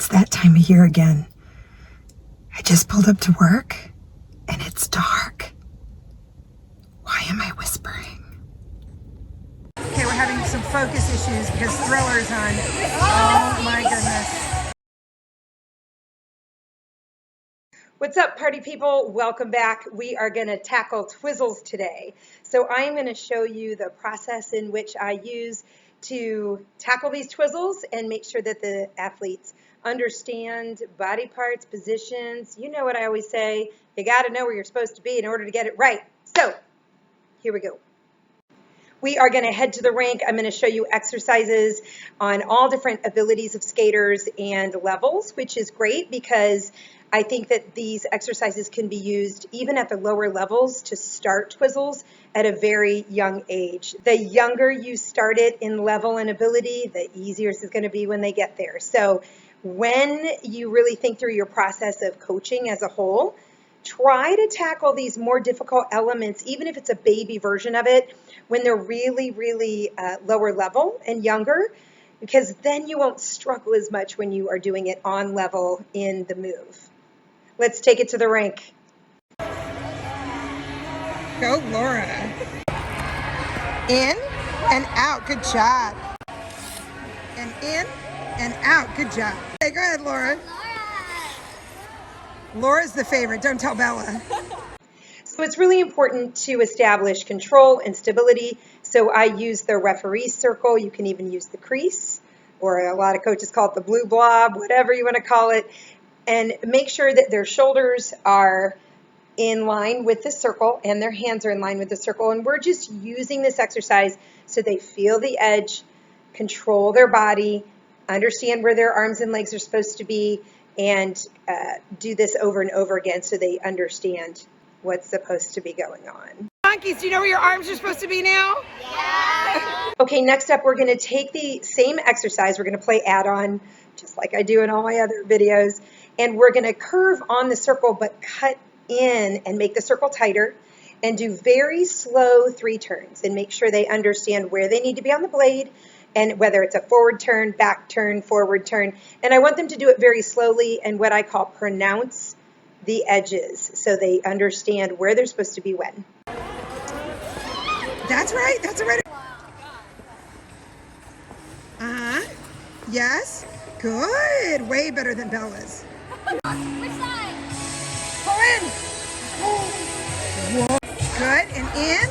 It's that time of year again. I just pulled up to work and it's dark. Why am I whispering? Okay, we're having some focus issues because Thriller's on. Oh my goodness. What's up, party people? Welcome back. We are going to tackle Twizzles today. So I am going to show you the process in which I use to tackle these Twizzles and make sure that the athletes understand body parts, positions. You know what I always say, you got to know where you're supposed to be in order to get it right. So here we go. We are going to head to the rink. I'm going to show you exercises on all different abilities of skaters and levels, which is great because I think that these exercises can be used even at the lower levels to start Twizzles at a very young age. The younger you start it in level and ability, the easier it's going to be when they get there. So when you really think through your process of coaching as a whole, try to tackle these more difficult elements, even if it's a baby version of it, when they're really lower level and younger, because then you won't struggle as much when you are doing it on level in the move. Let's take it to the rink. Go, Laura. In and out. Good job. And in and out. Good job. Hey, go ahead, Laura. Laura's the favorite. Don't tell Bella. So it's really important to establish control and stability. So I use the referee's circle. You can even use the crease, or a lot of coaches call it the blue blob, whatever you want to call it. And make sure that their shoulders are in line with the circle and their hands are in line with the circle. And we're just using this exercise so they feel the edge, control their body, understand where their arms and legs are supposed to be, and do this over and over again so they understand what's supposed to be going on. Monkeys, do you know where your arms are supposed to be now? Yeah. Okay, next up we're going to take the same exercise. We're going to play add-on, just like I do in all my other videos. And we're going to curve on the circle but cut in and make the circle tighter and do very slow 3 turns and make sure they understand where they need to be on the blade and whether it's a forward turn, back turn, forward turn. And I want them to do it very slowly and what I call pronounce the edges so they understand where they're supposed to be when. That's right. That's right. Yes. Good. Way better than Bella's. Which side? Pull in. Whoa. Good. And in.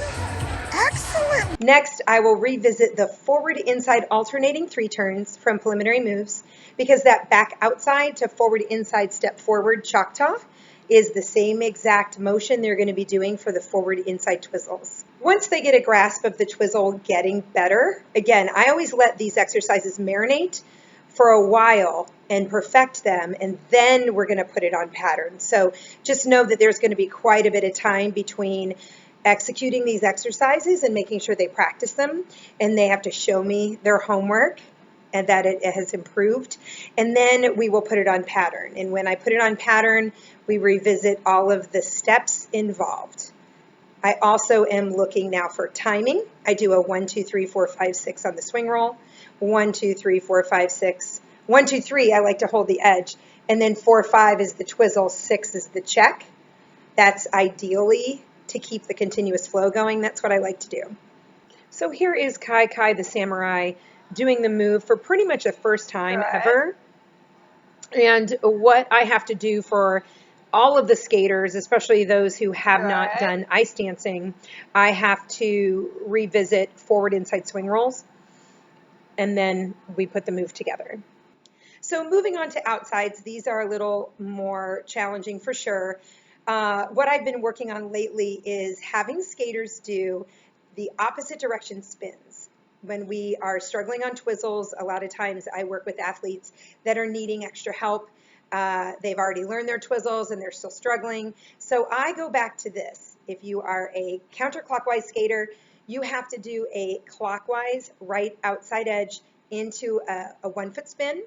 Excellent. Next, I will revisit the forward inside alternating 3 turns from preliminary moves because that back outside to forward inside step forward Choctaw is the same exact motion they're going to be doing for the forward inside Twizzles. Once they get a grasp of the Twizzle getting better, again, I always let these exercises marinate for a while and perfect them, and then we're going to put it on pattern. So just know that there's going to be quite a bit of time between executing these exercises and making sure they practice them, and they have to show me their homework and that it has improved, and then we will put it on pattern. And when I put it on pattern, we revisit all of the steps involved. I also am looking now for timing. I do a 1, 2, 3, 4, 5, 6 on the swing roll. 1, 2, 3, 4, 5, 6. 1, 2, 3, I like to hold the edge. And then 4, 5 is the Twizzle, 6 is the check. That's ideally to keep the continuous flow going. That's what I like to do. So here is Kai Kai the Samurai doing the move for pretty much the first time ever. And what I have to do for all of the skaters, especially those who have not done ice dancing, I have to revisit forward inside swing rolls, and then we put the move together. So moving on to outsides, these are a little more challenging for sure. What I've been working on lately is having skaters do the opposite direction spins. When we are struggling on Twizzles, a lot of times I work with athletes that are needing extra help. They've already learned their Twizzles and they're still struggling. So I go back to this. If you are a counterclockwise skater, you have to do a clockwise right outside edge into a 1-foot spin,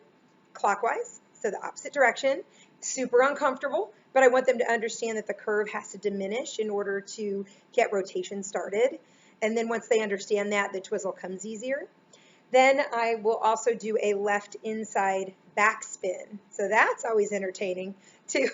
clockwise, so the opposite direction. Super uncomfortable, but I want them to understand that the curve has to diminish in order to get rotation started. And then once they understand that, the Twizzle comes easier. Then I will also do a left inside backspin. So that's always entertaining to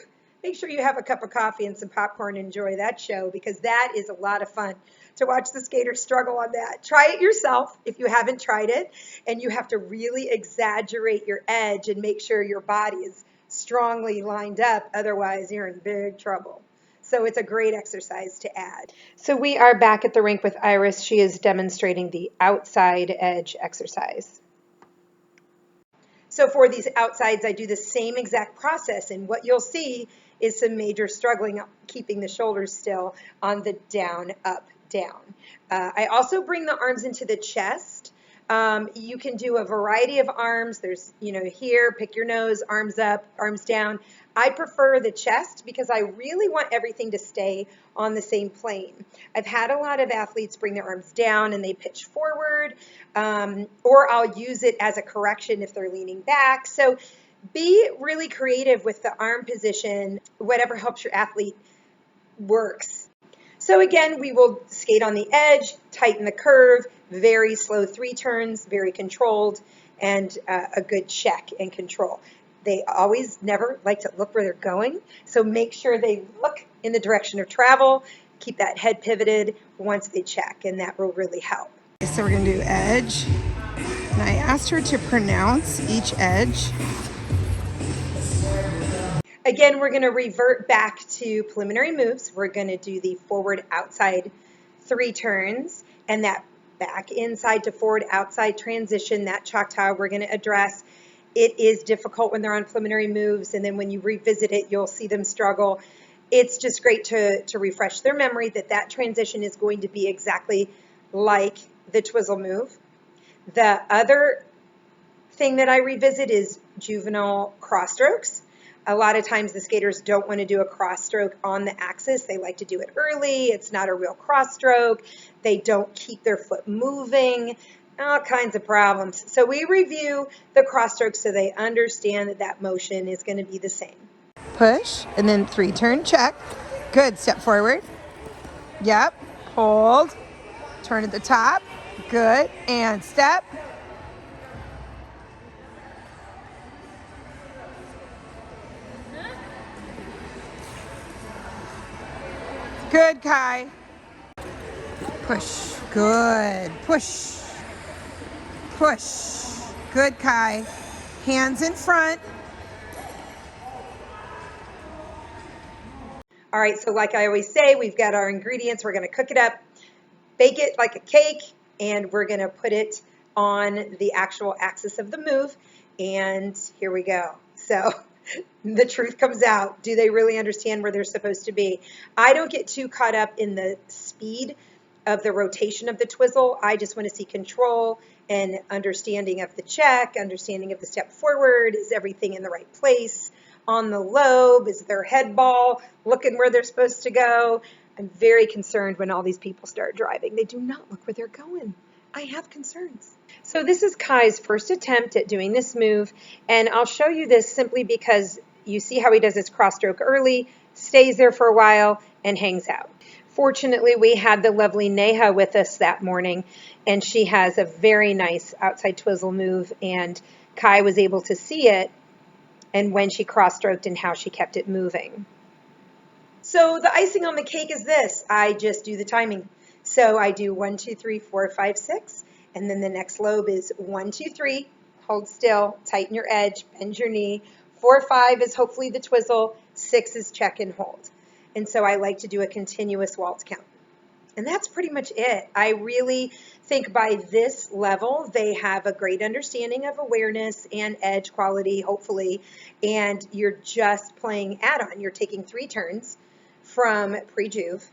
make sure you have a cup of coffee and some popcorn and enjoy that show, because that is a lot of fun to watch the skaters struggle on that. Try it yourself if you haven't tried it, and you have to really exaggerate your edge and make sure your body is strongly lined up. Otherwise, you're in big trouble. So it's a great exercise to add. So we are back at the rink with Iris. She is demonstrating the outside edge exercise. So for these outsides, I do the same exact process, and what you'll see is some major struggling keeping the shoulders still on the down, up, down. I also bring the arms into the chest. You can do a variety of arms. There's, here, pick your nose, arms up, arms down. I prefer the chest because I really want everything to stay on the same plane. I've had a lot of athletes bring their arms down and they pitch forward, or I'll use it as a correction if they're leaning back. So be really creative with the arm position. Whatever helps your athlete works. So again, we will skate on the edge, tighten the curve, very slow 3 turns, very controlled, and a good check and control. They always never like to look where they're going, so make sure they look in the direction of travel, keep that head pivoted once they check, and that will really help. So we're going to do edge, and I asked her to pronounce each edge. Again, we're going to revert back to preliminary moves. We're going to do the forward outside 3 turns, and that back inside to forward outside transition, that Choctaw we're going to address. It is difficult when they're on preliminary moves, and then when you revisit it, you'll see them struggle. It's just great to refresh their memory that transition is going to be exactly like the Twizzle move. The other thing that I revisit is juvenile cross strokes. A lot of times the skaters don't want to do a cross stroke on the axis. They like to do it early. It's not a real cross stroke. They don't keep their foot moving. All kinds of problems. So we review the cross strokes so they understand that motion is going to be the same. Push, and then 3 turn check. Good, step forward. Yep, hold. Turn at the top. Good, and step. Good, Kai. Push. Good. Push. Push. Good, Kai. Hands in front. All right, so like I always say, we've got our ingredients. We're going to cook it up, bake it like a cake, and we're going to put it on the actual axis of the move. And here we go. So the truth comes out. Do they really understand where they're supposed to be? I don't get too caught up in the speed of the rotation of the Twizzle. I just want to see control and understanding of the check, understanding of the step forward. Is everything in the right place? On the lobe, is their head ball looking where they're supposed to go? I'm very concerned when all these people start driving. They do not look where they're going. I have concerns. So this is Kai's first attempt at doing this move, and I'll show you this simply because you see how he does his cross stroke early, stays there for a while, and hangs out. Fortunately, we had the lovely Neha with us that morning, and she has a very nice outside Twizzle move, and Kai was able to see it and when she cross-stroked and how she kept it moving. So the icing on the cake is this. I just do the timing. So I do 1, 2, 3, 4, 5, 6, and then the next lobe is 1, 2, 3, hold still, tighten your edge, bend your knee. 4, 5 is hopefully the Twizzle, 6 is check and hold. And so I like to do a continuous waltz count. And that's pretty much it. I really think by this level, they have a great understanding of awareness and edge quality, hopefully, and you're just playing add-on. You're taking 3 turns from pre-juve,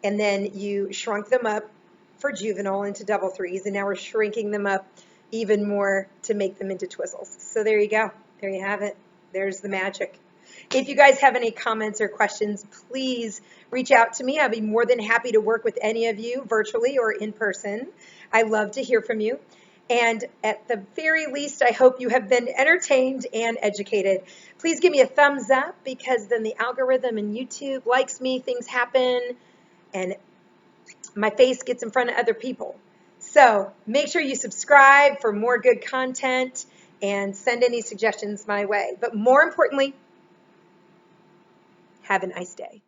and then you shrunk them up for juvenile into double threes, and now we're shrinking them up even more to make them into Twizzles. So there you go. There you have it. There's the magic. If you guys have any comments or questions, please reach out to me. I'll be more than happy to work with any of you virtually or in person. I love to hear from you. And at the very least, I hope you have been entertained and educated. Please give me a thumbs up because then the algorithm in YouTube likes me, things happen, and my face gets in front of other people. So make sure you subscribe for more good content and send any suggestions my way. But more importantly, have a nice day.